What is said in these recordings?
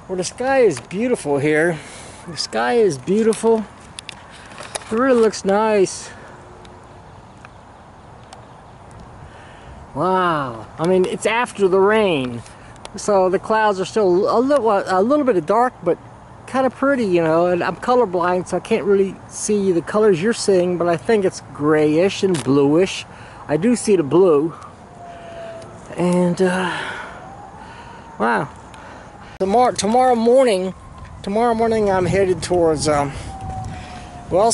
Well, the sky is beautiful here. The sky is beautiful. It really looks nice. Wow. I mean, it's after the rain, so the clouds are still a little bit of dark, but kind of pretty, you know. And I'm colorblind, so I can't really see the colors you're seeing, but I think it's grayish and bluish. I do see the blue. And wow. Tomorrow morning I'm headed towards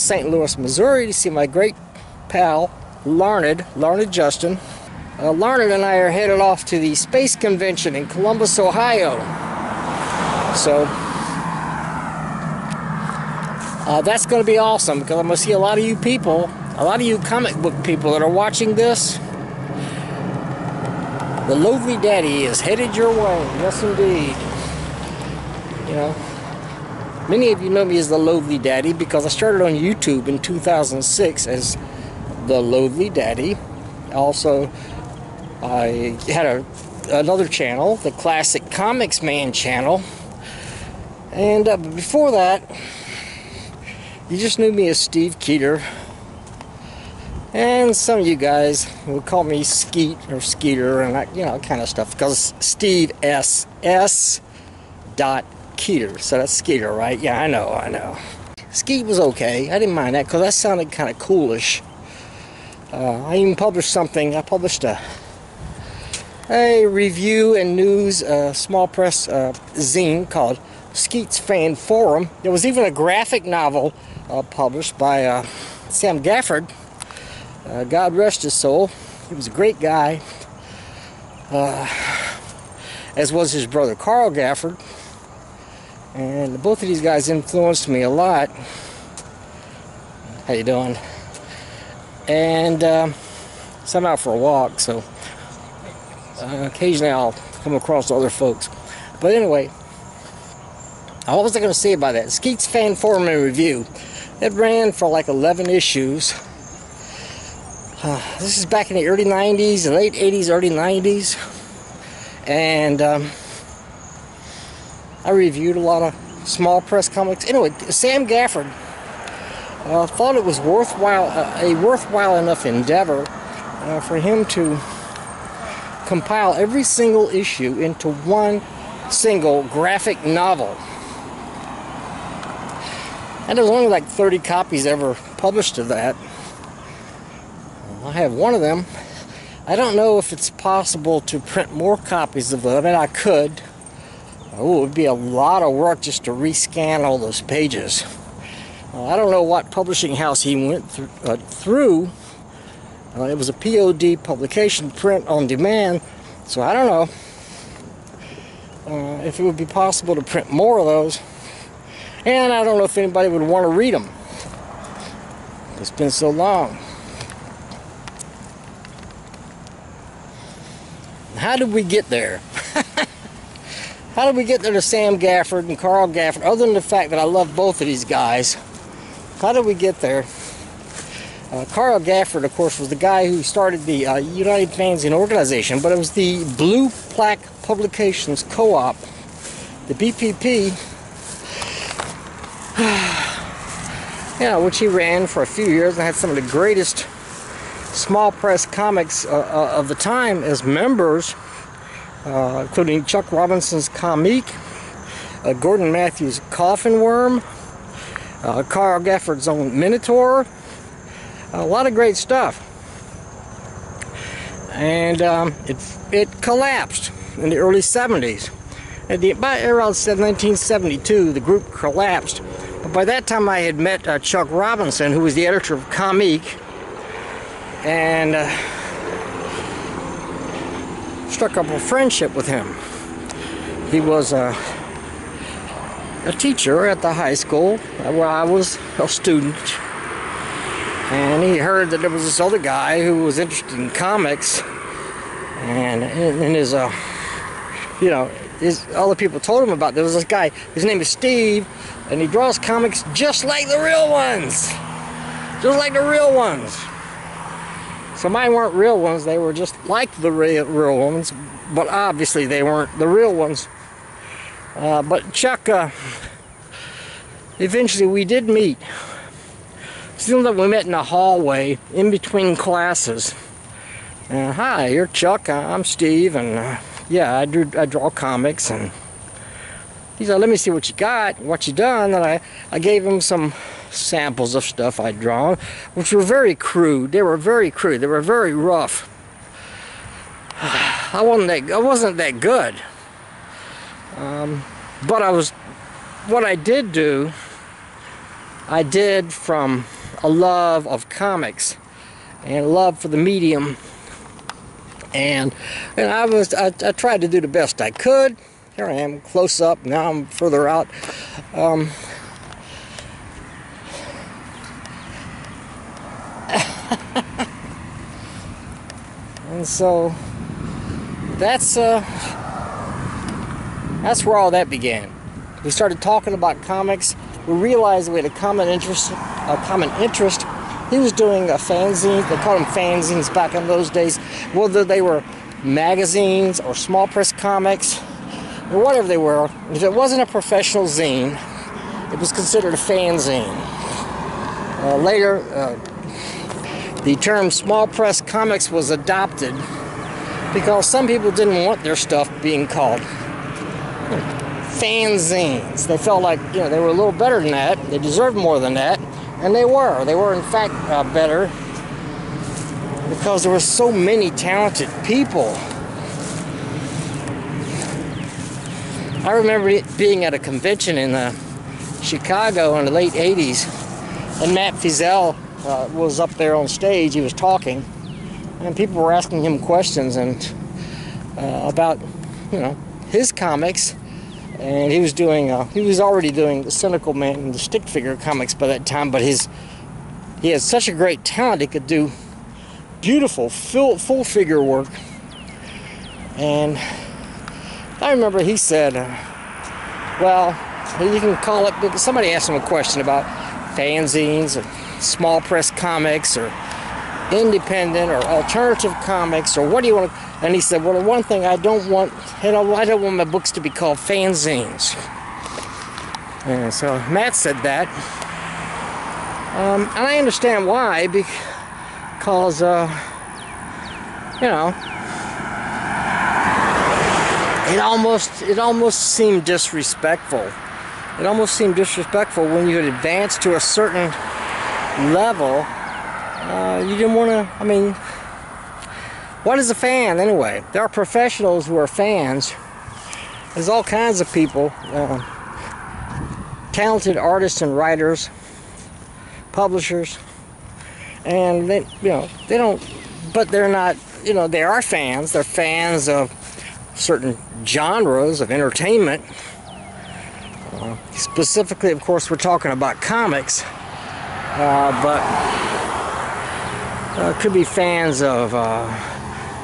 St. Louis, Missouri, to see my great pal Larned Justin. Larned and I are headed off to the Space Convention in Columbus, Ohio. So that's going to be awesome, because I'm going to see a lot of you people, a lot of you comic book people that are watching this. The Loathly Daddy is headed your way. Yes, indeed. You know, many of you know me as the Loathly Daddy because I started on YouTube in 2006 as the Loathly Daddy. Also, I had another channel, the Classic Comics Man channel. And before that, you just knew me as Steve Keeter. And some of you guys would call me Skeet or Skeeter and that, you know, kind of stuff, because Steve S. Keeter, so that's Skeeter, right? Yeah, I know. Skeet was okay. I didn't mind that because that sounded kind of coolish. I even published something. I published a review and news small press zine called Skeet's Fan Forum. There was even a graphic novel published by Sam Gafford. God rest his soul. He was a great guy, as was his brother Carl Gafford, and both of these guys influenced me a lot. How you doing? And so I'm out for a walk, so occasionally I'll come across other folks. But anyway, what was I going to say about that? Skeet's Fan Forum and Review. It ran for like 11 issues. This is back in the early 90s, late 80s, early 90s. And I reviewed a lot of small press comics. Anyway, Sam Gafford thought it was a worthwhile enough endeavor for him to compile every single issue into one single graphic novel. And there's only like 30 copies ever published of that. I have one of them. I don't know if it's possible to print more copies of it. I mean, I could. Oh, it would be a lot of work just to rescan all those pages. I don't know what publishing house he went through. It was a POD publication, print on demand, so I don't know if it would be possible to print more of those. And I don't know if anybody would want to read them. It's been so long. How did we get there? How did we get there to Sam Gafford and Carl Gafford, other than the fact that I love both of these guys? How did we get there? Carl Gafford, of course, was the guy who started the United Fanzine organization, but it was the Blue Plaque Publications Co-op, the BPP, which he ran for a few years and had some of the greatest small press comics of the time as members, including Chuck Robinson's Comique, Gordon Matthews' Coffin Worm, Carl Gafford's own Minotaur, a lot of great stuff. And it collapsed in the early 70s. By around 1972, the group collapsed. But by that time, I had met Chuck Robinson, who was the editor of Comique, and struck up a friendship with him. He was a teacher at the high school where I was a student, and he heard that there was this other guy who was interested in comics, and in his other people told him about there was this guy. His name is Steve, and he draws comics just like the real ones, So mine weren't real ones, they were just like the real ones, but obviously they weren't the real ones. But Chuck, eventually we did meet. Seems like we met in the hallway in between classes. Hi, you're Chuck. I'm Steve, and yeah, I draw comics. And he said, "Let me see what you got, what you done." And I gave him some samples of stuff I'd drawn, which were very crude. They were very crude. They were very rough. I wasn't that good. But what I did do, I did from a love of comics and love for the medium, and I tried to do the best I could. Here I am, close up. Now I'm further out. And so that's where all that began. We started talking about comics. We realized we had a common interest. He was doing a fanzine. They called them fanzines back in those days. Whether they were magazines or small press comics or whatever they were, if it wasn't a professional zine, it was considered a fanzine. Later, the term small press comics was adopted because some people didn't want their stuff being called fanzines. They felt like, you know, they were a little better than that. They deserved more than that, and they were. They were in fact better because there were so many talented people. I remember being at a convention in Chicago in the late 80s, and Matt Fiesel was up there on stage. He was talking, and people were asking him questions and about, you know, his comics. And he was already doing the Cynical Man and the stick figure comics by that time, but he had such a great talent. He could do beautiful full figure work. And I remember he said, well, you can call it, because somebody asked him a question about fanzines or small press comics or independent or alternative comics, or what do you want to, and he said, well, the one thing I don't want my books to be called fanzines. And so Matt said that, and I understand why, because you know, it almost seemed disrespectful. It almost seemed disrespectful when you had advanced to a certain level. You didn't want to, I mean, what is a fan anyway? There are professionals who are fans. There's all kinds of people, talented artists and writers, publishers, and they, you know, they don't, but they're not, you know, they are fans. They're fans of certain genres of entertainment. Specifically, of course, we're talking about comics, but could be fans of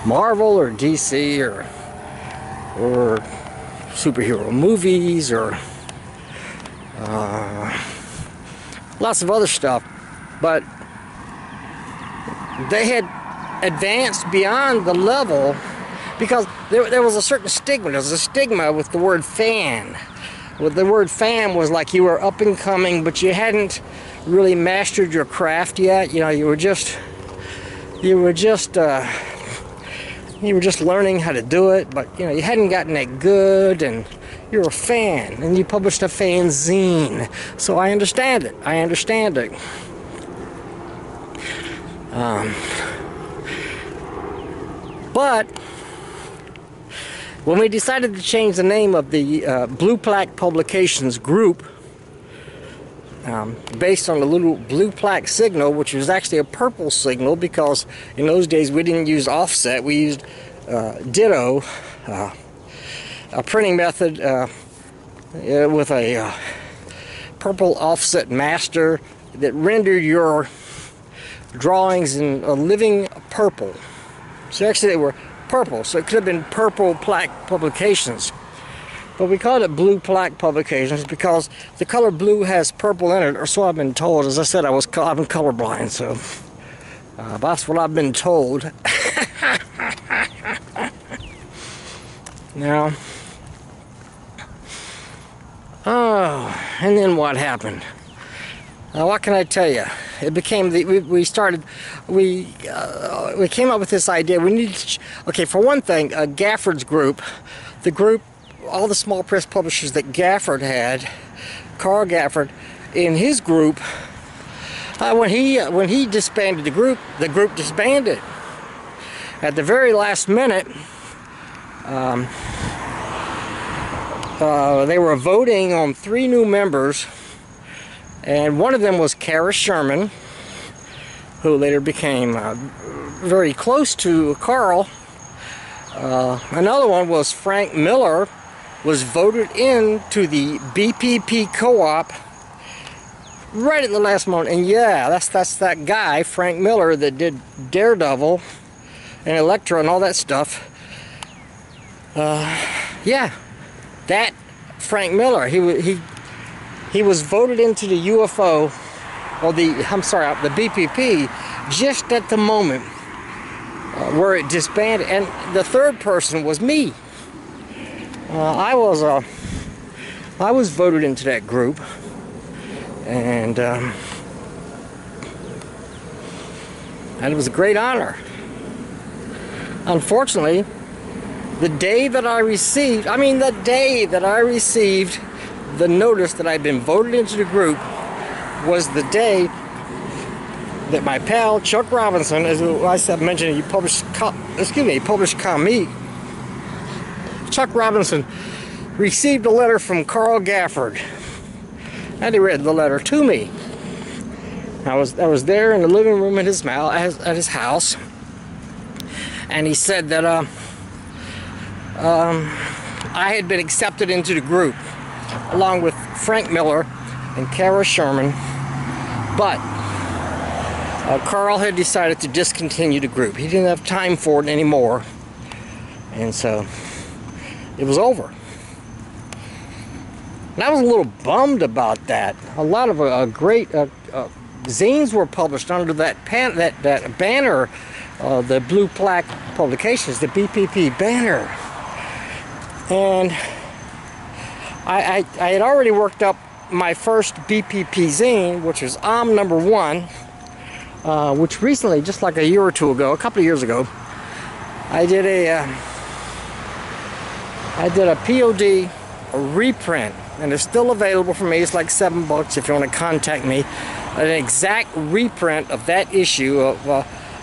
Marvel or DC or superhero movies or lots of other stuff. But they had advanced beyond the level because there was a certain stigma. There was a stigma with the word fan. With the word fan was like you were up and coming, but you hadn't really mastered your craft yet. You know, you were just learning how to do it, but you know, you hadn't gotten that good, and you're a fan, and you published a fanzine. So I understand it. I understand it. But when we decided to change the name of the Blue Plaque Publications group, based on the little blue plaque signal, which was actually a purple signal, because in those days we didn't use offset, we used ditto, a printing method with a purple offset master that rendered your drawings in a living purple. So actually they were purple, so it could have been Purple Plaque Publications. But we called it Blue Plaque Publications because the color blue has purple in it, or so I've been told. As I said, I've been colorblind, so that's what I've been told. Now, Oh, and then what happened? What can I tell you? It became we came up with this idea. We need to, okay, for one thing, Gafford's group, all the small press publishers that Gafford had, Carl Gafford, in his group, when he disbanded the group disbanded. At the very last minute, they were voting on 3 new members, and one of them was Kara Sherman, who later became very close to Carl. Another one was Frank Miller, was voted into the BPP co-op right at the last moment. And yeah, that's that guy, Frank Miller, that did Daredevil and Elektra and all that stuff. Yeah, that Frank Miller, he was voted into the UFO, or the BPP, just at the moment where it disbanded. And the third person was me. I was voted into that group, and it was a great honor. Unfortunately, the day that I received the notice that I'd been voted into the group was the day that my pal Chuck Robinson, as I mentioned, he published comic. Chuck Robinson received a letter from Carl Gafford, and he read the letter to me. I was there in the living room at his house, and he said that I had been accepted into the group along with Frank Miller and Kara Sherman, but Carl had decided to discontinue the group. He didn't have time for it anymore, and so it was over. And I was a little bummed about that. A lot of great zines were published under that banner, the Blue Plaque Publications, the BPP banner. And I had already worked up my first BPP zine, which was #1, which recently, just like a year or two ago, a couple of years ago, I did a POD, a reprint, and it's still available for me. It's like $7 if you want to contact me. An exact reprint of that issue of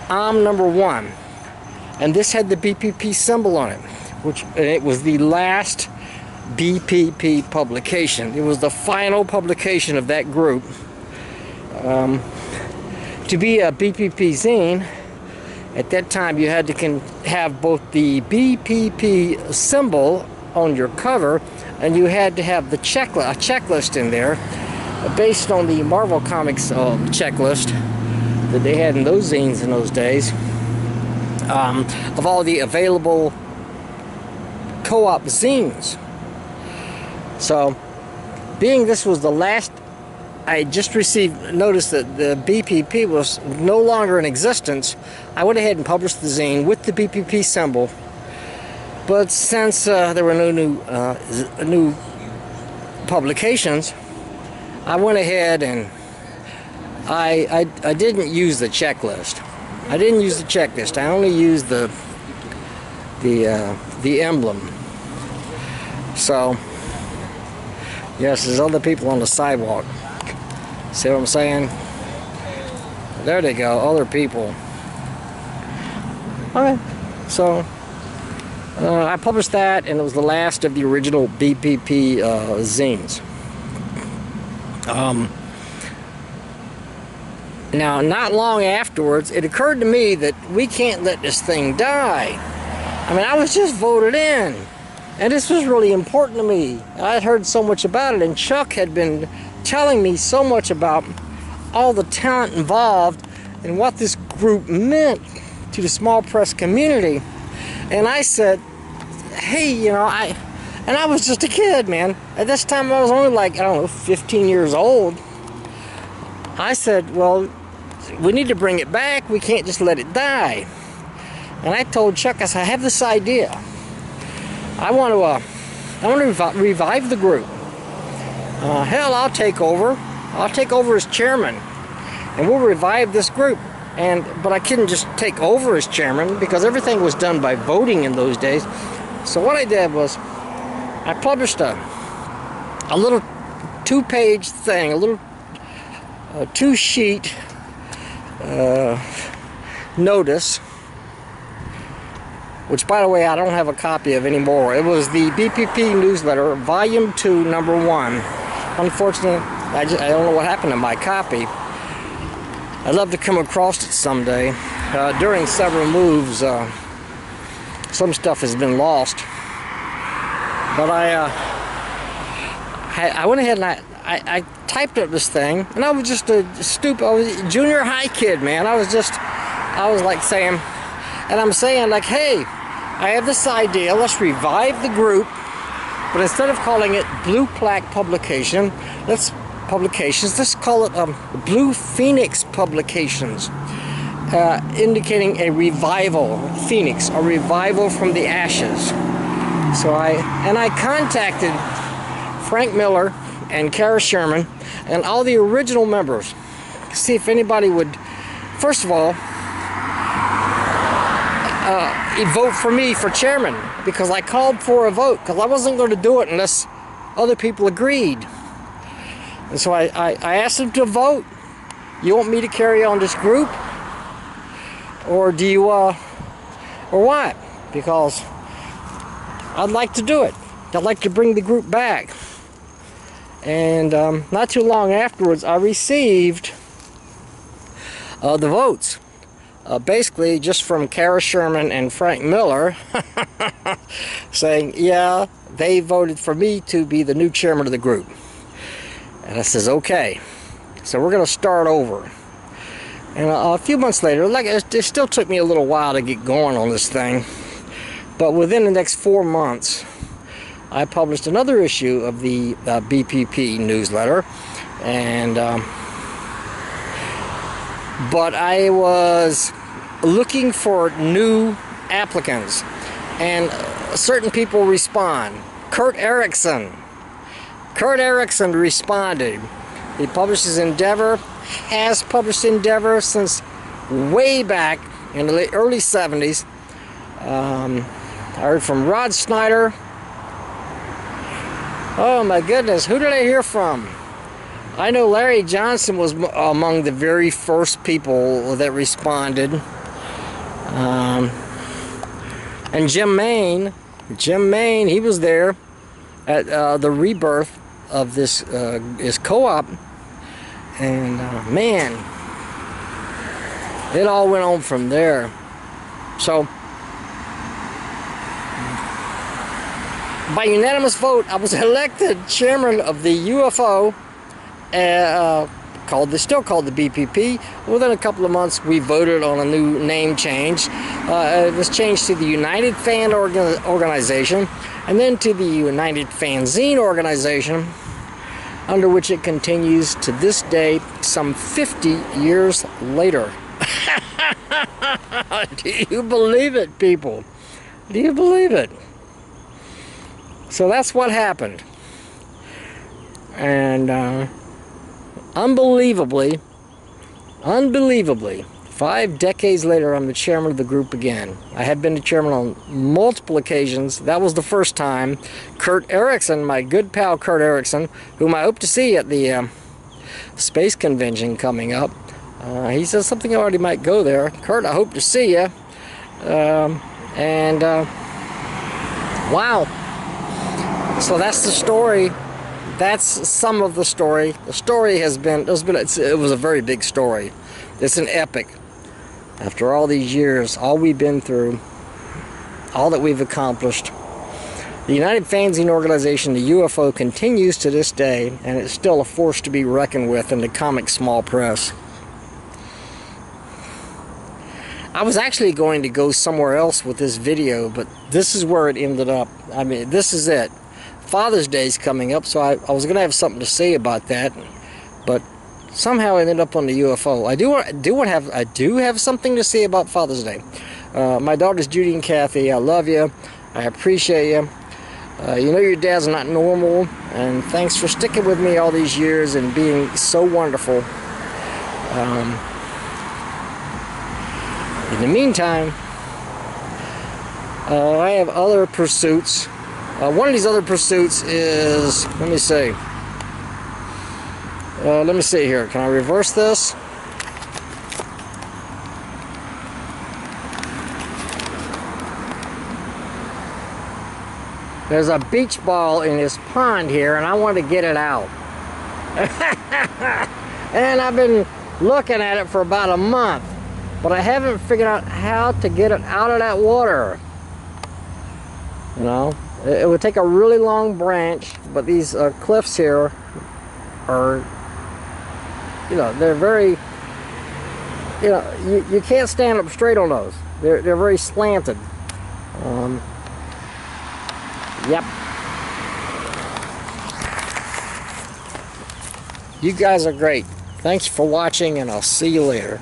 #1, and this had the BPP symbol on it, and it was the last BPP publication. It was the final publication of that group. To be a BPP zine, at that time you had to have both the BPP symbol on your cover, and you had to have a checklist in there based on the Marvel Comics checklist that they had in those zines in those days, of all the available co-op zines. So, being this was the last, I just received notice that the BPP was no longer in existence, I went ahead and published the zine with the BPP symbol. But since there were no new publications, I went ahead and I didn't use the checklist. I didn't use the checklist. I only used the emblem. So, yes, there's other people on the sidewalk. See what I'm saying? There they go, other people. Okay, so I published that, and it was the last of the original BPP zines. Now, not long afterwards, it occurred to me that we can't let this thing die. I mean, I was just voted in, and this was really important to me. I had heard so much about it, and Chuck had been telling me so much about all the talent involved and what this group meant to the small press community. And I said, hey, you know, I was just a kid, man. At this time, I was only like, I don't know, 15 years old. I said, well, we need to bring it back. We can't just let it die. And I told Chuck, I said, I have this idea. I want to revive the group. hell, I'll take over. I'll take over as chairman, and we'll revive this group. But I couldn't just take over as chairman because everything was done by voting in those days. So what I did was I published a little 2-page thing, a little 2-sheet notice, which, by the way, I don't have a copy of anymore. It was the BPP newsletter, Volume 2, Number 1. Unfortunately, I don't know what happened to my copy. I'd love to come across it someday. During several moves, some stuff has been lost. But I went ahead and I typed up this thing, and I was just I was a junior high kid, man. I was like saying, and I'm saying like, hey, I have this idea, let's revive the group, but instead of calling it Blue Plaque Publication, let's call it Blue Phoenix Publications, indicating a revival, Phoenix, a revival from the ashes. So I contacted Frank Miller and Kara Sherman and all the original members to see if anybody would, first of all, vote for me for chairman, because I called for a vote, because I wasn't going to do it unless other people agreed. And so I asked them to vote. You want me to carry on this group, or do you or what? Because I'd like to do it. I'd like to bring the group back. And not too long afterwards, I received the votes. Basically, just from Kara Sherman and Frank Miller saying, yeah, they voted for me to be the new chairman of the group. And I says, okay, so we're going to start over. And a few months later, like it still took me a little while to get going on this thing, but within the next 4 months, I published another issue of the BPP newsletter, and but I was looking for new applicants, and certain people respond. Kurt Erickson responded. He publishes Endeavor, has published Endeavor since way back in the early 70s. I heard from Rod Snyder. Oh my goodness, who did I hear from? I know Larry Johnson was among the very first people that responded. And Jim Main, he was there at the rebirth of this co-op. And man, it all went on from there. So, by unanimous vote, I was elected chairman of the UFO, still called the BPP. Within a couple of months, we voted on a new name change. It was changed to the United Fan Organization, and then to the United Fanzine Organization, under which it continues to this day, some 50 years later. Do you believe it, people? Do you believe it? So that's what happened. And unbelievably, 5 decades later, I'm the chairman of the group again. I had been the chairman on multiple occasions. That was the first time. Kurt Erickson, my good pal Kurt Erickson, whom I hope to see at the space convention coming up. He says something already might go there. Kurt, I hope to see you. Wow. So that's the story. That's some of the story. The story has been, it was a very big story. It's an epic. After all these years, all we've been through, all that we've accomplished, the United Fanzine Organization, the UFO, continues to this day, and it's still a force to be reckoned with in the comic small press. I was actually going to go somewhere else with this video, but this is where it ended up. I mean, this is it. Father's Day is coming up, so I was going to have something to say about that, but somehow it ended up on the UFO. I do have something to say about Father's Day. My daughters Judy and Kathy, I love you. I appreciate you. You know your dad's not normal, and thanks for sticking with me all these years and being so wonderful. In the meantime, I have other pursuits. One of these other pursuits is, let me see here. Can I reverse this? There's a beach ball in this pond here, and I want to get it out. And I've been looking at it for about a month, but I haven't figured out how to get it out of that water. You know, it would take a really long branch, but these cliffs here are, you know, they're very, you know, you can't stand up straight on those. They're very slanted. Yep. You guys are great. Thanks for watching, and I'll see you later.